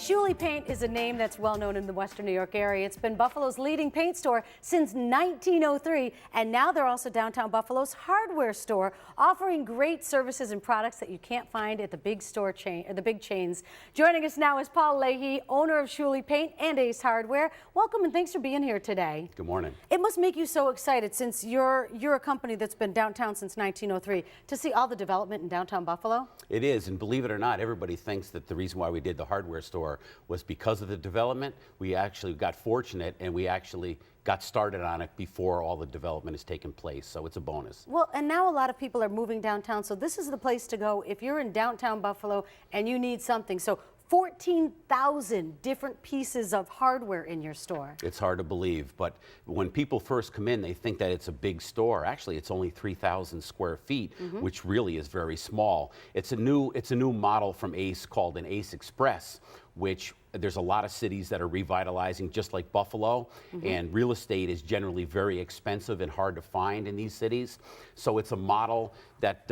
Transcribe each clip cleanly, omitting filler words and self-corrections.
Schuele Paint is a name that's well known in the Western New York area. It's been Buffalo's leading paint store since 1903, and now they're also downtown Buffalo's hardware store, offering great services and products that you can't find at the big store chain or the big chains. Joining us now is Paul Leahey, owner of Schuele Paint and Ace Hardware. Welcome and thanks for being here today. Good morning. It must make you so excited, since you're a company that's been downtown since 1903, to see all the development in downtown Buffalo. It is, and believe it or not, everybody thinks that the reason why we did the hardware store was because of the development. We actually got fortunate, and we actually got started on it before all the development has taken place, so it's a bonus. Well, and now a lot of people are moving downtown, so this is the place to go if you're in downtown Buffalo and you need something. So 14,000 different pieces of hardware in your store. It's hard to believe, but when people first come in, they think that it's a big store. Actually, it's only 3,000 square feet, which really is very small. It's a new model from Ace called an Ace Express, which there's a lot of cities that are revitalizing, just like Buffalo, and real estate is generally very expensive and hard to find in these cities. So it's a model that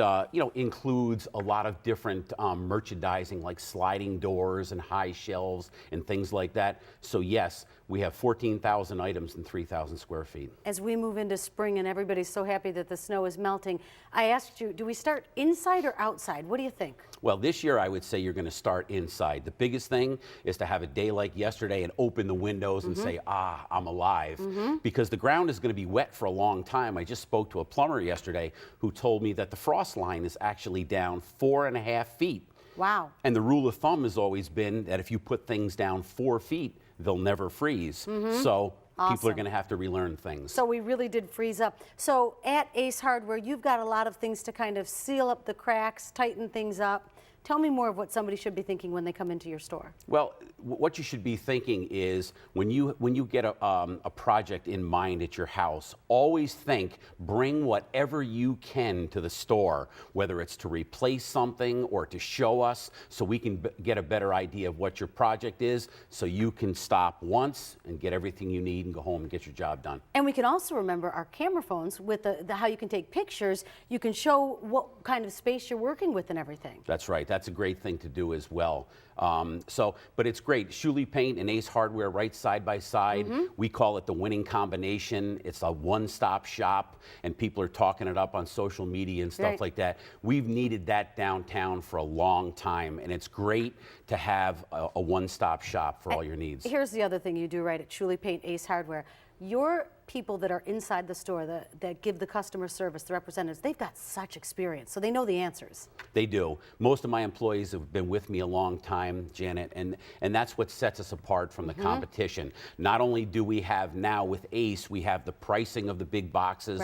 includes a lot of different merchandising, like sliding doors and high shelves and things like that. So yes, we have 14,000 items in 3,000 square feet. As we move into spring and everybody's so happy that the snow is melting, I asked you, do we start inside or outside? What do you think? Well, this year I would say you're going to start inside. The biggest thing is to have a day like yesterday and open the windows and say, I'm alive, because the ground is going to be wet for a long time. I just spoke to a plumber yesterday who told me that the frost line is actually down 4.5 feet. Wow. And the rule of thumb has always been that if you put things down 4 feet, they'll never freeze. So people are going to have to relearn things. So we really did freeze up. So at Ace Hardware, you've got a lot of things to kind of seal up the cracks, tighten things up. Tell me more of what somebody should be thinking when they come into your store. Well, what you should be thinking is when you get a project in mind at your house, always think, bring whatever you can to the store, whether it's to replace something or to show us so we can get a better idea of what your project is, so you can stop once and get everything you need and go home and get your job done. And we can also remember our camera phones with how you can take pictures. You can show what kind of space you're working with and everything. That's right. That's a great thing to do as well. But it's great. Schuele Paint and Ace Hardware right side by side. We call it the winning combination. It's a one-stop shop, and people are talking it up on social media and stuff like that. We've needed that downtown for a long time, and it's great to have a one-stop shop for all your needs. Here's the other thing you do right at Schuele Paint, Ace Hardware. Your people that are inside the store that give the customer service, the representatives, they've got such experience, so they know the answers. They do. Most of my employees have been with me a long time, Janet, and that's what sets us apart from the competition. Not only do we have now with Ace, we have the pricing of the big boxes,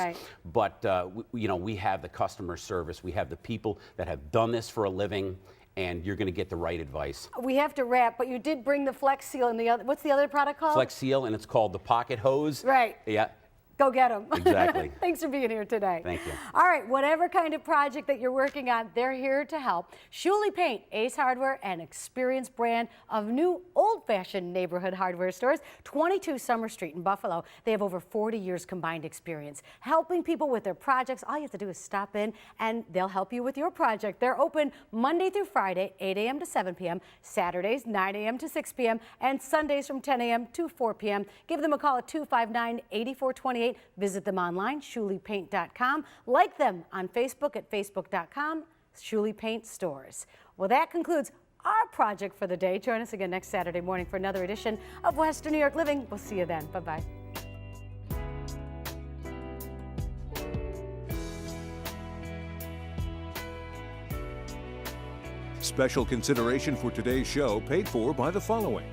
but we have the customer service. We have the people that have done this for a living, and you're going to get the right advice. We have to wrap, but you did bring the Flex Seal and the other, what's the other product called? Flex Seal, and it's called the Pocket Hose. Right. Yeah. Go get them. Exactly. Thanks for being here today. Thank you. All right, whatever kind of project that you're working on, they're here to help. Schuele Paint, Ace Hardware, an experienced brand of new old-fashioned neighborhood hardware stores, 22 Summer Street in Buffalo. They have over 40 years combined experience helping people with their projects. All you have to do is stop in and they'll help you with your project. They're open Monday through Friday, 8 a.m. to 7 p.m., Saturdays, 9 a.m. to 6 p.m., and Sundays from 10 a.m. to 4 p.m. Give them a call at 259-8428. Visit them online, SchuelePaint.com. Like them on Facebook at Facebook.com, Schuele Paint Stores. Well, that concludes our project for the day. Join us again next Saturday morning for another edition of Western New York Living. We'll see you then. Bye-bye. Special consideration for today's show paid for by the following: